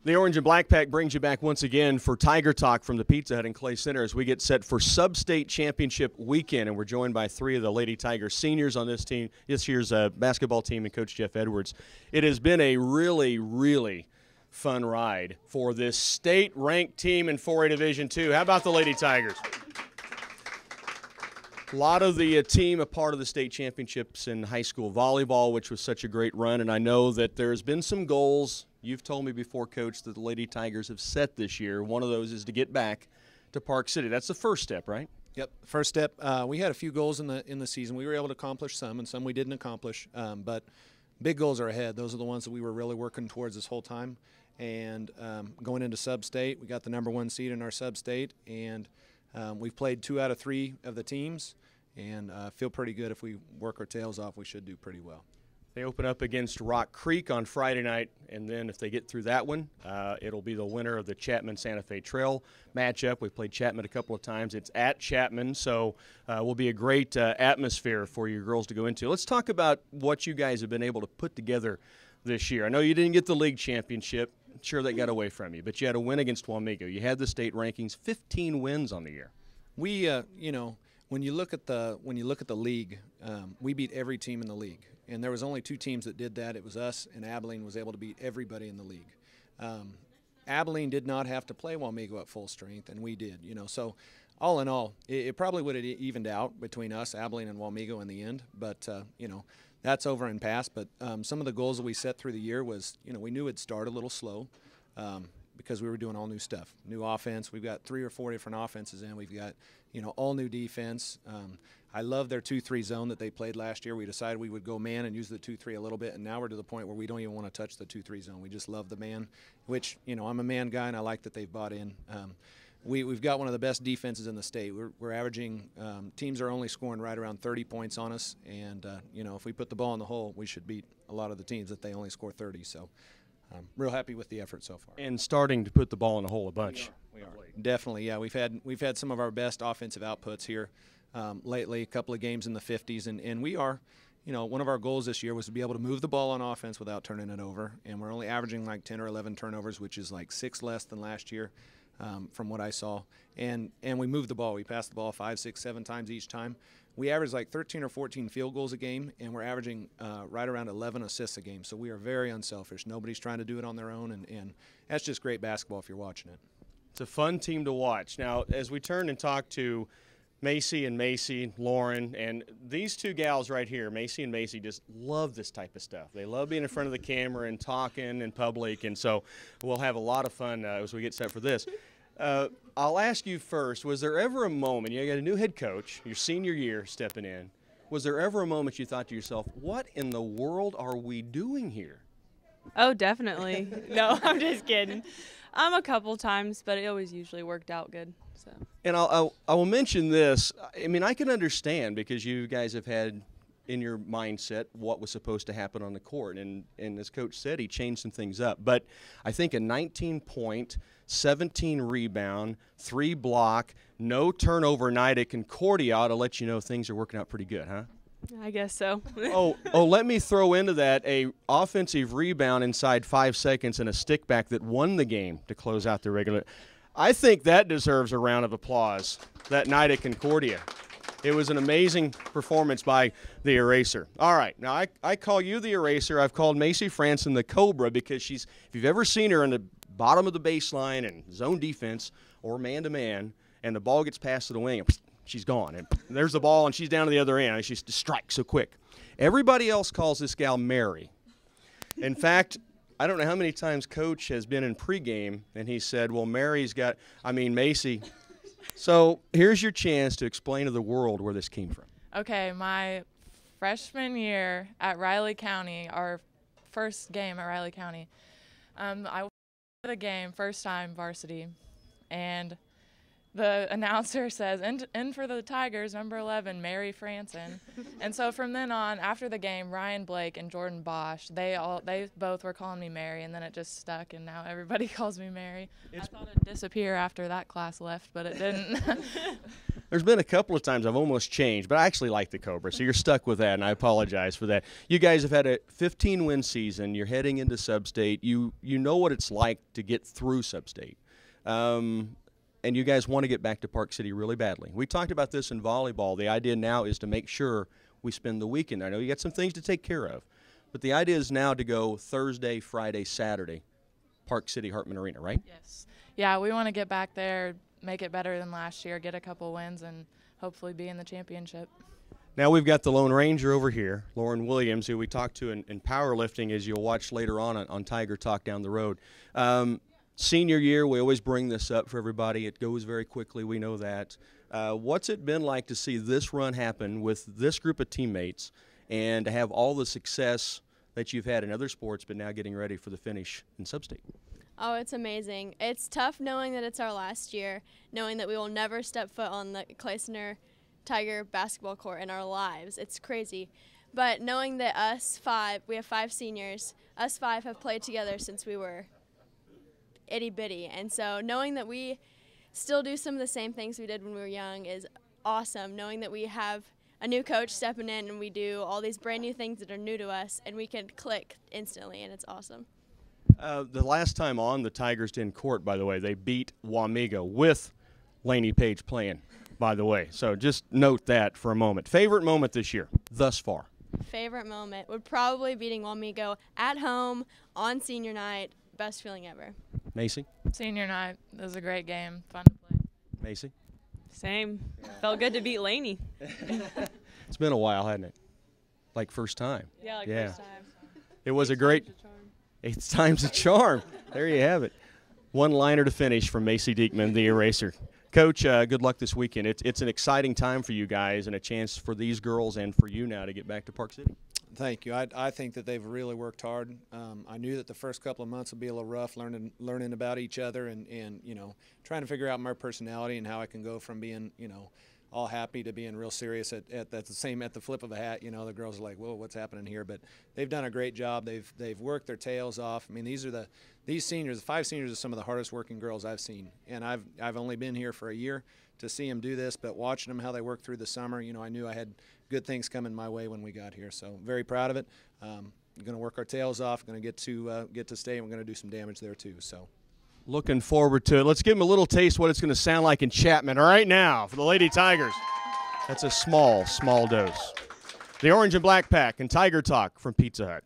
The Orange and Black Pack brings you back once again for Tiger Talk from the Pizza Hut in Clay Center as we get set for Sub-State Championship Weekend, and we're joined by three of the Lady Tiger seniors on this team, this year's basketball team, and Coach Jeff Edwards. It has been a really, really fun ride for this state-ranked team in 4A Division II. How about the Lady Tigers? A lot of the team a part of the state championships in high school volleyball, which was such a great run, and I know that there's been some goals. You've told me before, Coach, that the Lady Tigers have set this year. One of those is to get back to Park City. That's the first step, right? Yep, first step. We had a few goals in the season. We were able to accomplish some, and some we didn't accomplish. But big goals are ahead. Those are the ones that we were really working towards this whole time. And going into sub-state, we got the #1 seed in our sub-state, and we've played 2 out of 3 of the teams, and feel pretty good. If we work our tails off, we should do pretty well. They open up against Rock Creek on Friday night, and then if they get through that one, it'll be the winner of the Chapman-Santa Fe Trail matchup. We've played Chapman a couple of times. It's at Chapman, so will be a great atmosphere for your girls to go into. Let's talk about what you guys have been able to put together this year. I know you didn't get the league championship. Sure, that got away from you, but you had a win against Wamego. You had the state rankings, 15 wins on the year. We, when you look at the league, we beat every team in the league, and there was only 2 teams that did that. It was us, and Abilene was able to beat everybody in the league. Abilene did not have to play Wamego at full strength, and we did. So all in all, it probably would have evened out between us, Abilene, and Wamego in the end. But that's over and past. But some of the goals that we set through the year was, we knew it'd start a little slow. Because we were doing all new stuff, new offense. We've got 3 or 4 different offenses in. We've got, all new defense. I love their 2-3 zone that they played last year. We decided we would go man and use the 2-3 a little bit, and now we're to the point where we don't even want to touch the 2-3 zone. We just love the man, which, I'm a man guy, and I like that they've bought in. We've got one of the best defenses in the state. We're averaging, teams are only scoring right around 30 points on us, and, if we put the ball in the hole, we should beat a lot of the teams that they only score 30. So I'm real happy with the effort so far. And starting to put the ball in the hole a bunch. We are. Definitely, yeah. We've had some of our best offensive outputs here lately, a couple of games in the 50s, and we are, one of our goals this year was to be able to move the ball on offense without turning it over, and we're only averaging like 10 or 11 turnovers, which is like 6 less than last year from what I saw. And we moved the ball. We passed the ball 5, 6, 7 times each time. We average like 13 or 14 field goals a game, and we're averaging right around 11 assists a game. So we are very unselfish. Nobody's trying to do it on their own, and that's just great basketball if you're watching it. It's a fun team to watch. Now, as we turn and talk to Macy, Lauren, and these 2 gals right here, Macy and Macy, just love this type of stuff. They love being in front of the camera and talking in public, and so we'll have a lot of fun as we get set for this. I'll ask you first, was there ever a moment, you got a new head coach, your senior year stepping in, was there ever a moment you thought to yourself, what in the world are we doing here? Oh, definitely. No, I'm just kidding. A couple times, but it always usually worked out good. So. And I will mention this. I mean, I can understand because you guys have had in your mindset what was supposed to happen on the court. And as Coach said, he changed some things up. But I think a 19-point, 17 rebound, 3 block, no turnover night at Concordia ought to let you know things are working out pretty good, huh? I guess so. Let me throw into that a offensive rebound inside 5 seconds and a stick back that won the game to close out the regular. I think that deserves a round of applause that night at Concordia. It was an amazing performance by the Eraser. All right, now I call you the Eraser. I've called Macy Franson the Cobra because if you've ever seen her in the bottom of the baseline and zone defense or man-to-man, and the ball gets passed to the wing, she's gone. And there's the ball, and she's down to the other end. She just strikes so quick. Everybody else calls this gal Mary. In fact, I don't know how many times Coach has been in pregame, and he said, well, Macy. So here's your chance to explain to the world where this came from. Okay, my freshman year at Riley County, our first game at Riley County, I was at the game, first time varsity, and the announcer says, in for the Tigers, number 11, Mary Franson. And so from then on, after the game, Ryan Blake and Jordan Bosch, they both were calling me Mary, and then it just stuck, and now everybody calls me Mary. I thought it'd disappear after that class left, but it didn't. There's been a couple of times I've almost changed, but I actually like the Cobra, so you're stuck with that, and I apologize for that. You guys have had a 15-win season. You're heading into Sub-State. You know what it's like to get through Sub-State. And you guys want to get back to Park City really badly. We talked about this in volleyball. The idea now is to make sure we spend the weekend. I know you got some things to take care of, but the idea is now to go Thursday, Friday, Saturday, Park City, Hartman Arena, right? Yes. Yeah, we want to get back there, make it better than last year, get a couple wins, and hopefully be in the championship. Now we've got the Lone Ranger over here, Lauren Williams, who we talked to in powerlifting, as you'll watch later on Tiger Talk down the road. Senior year, we always bring this up for everybody. It goes very quickly, we know that. What's it been like to see this run happen with this group of teammates and to have all the success that you've had in other sports, but now getting ready for the finish in Sub-State? Oh, it's amazing. It's tough knowing that it's our last year, knowing that we will never step foot on the Clay Center Tiger basketball court in our lives. It's crazy. But knowing that we have 5 seniors, us 5 have played together since we were itty-bitty. And so knowing that we still do some of the same things we did when we were young is awesome. Knowing that we have a new coach stepping in and we do all these brand new things that are new to us and we can click instantly, and it's awesome. The last time on, the Tigers in court, by the way, they beat Wamego with Laney Page playing, by the way. So just note that for a moment. Favorite moment this year, thus far? Favorite moment would probably beating Wamego at home on senior night. Best feeling ever. Macy? Senior night, it was a great game, fun to play. Macy? Same. Felt good to beat Laney. It's been a while, hasn't it? Like first time. Yeah, like Yeah. first time. It was a great 8 times a charm. There you have it. One-liner to finish from Macy Diekman, the eraser. Coach, good luck this weekend. It's an exciting time for you guys and a chance for these girls and for you now to get back to Park City. Thank you. I think that they've really worked hard. I knew that the first couple of months would be a little rough, learning about each other and you know, trying to figure out my personality and how I can go from being, you know, all happy to being real serious at the flip of a hat. You know, the girls are like, whoa, what's happening here? But they've done a great job. They've worked their tails off. I mean, these seniors, the 5 seniors, are some of the hardest working girls I've seen. And I've only been here for a year to see them do this, but watching them how they work through the summer, you know, I knew I had good things coming my way when we got here. So very proud of it. We're going to work our tails off. Going to get to state, and we're going to do some damage there too. So. Looking forward to it. Let's give them a little taste what it's going to sound like in Chapman right now for the Lady Tigers. That's a small dose. The Orange and Black Pack and Tiger Talk from Pizza Hut.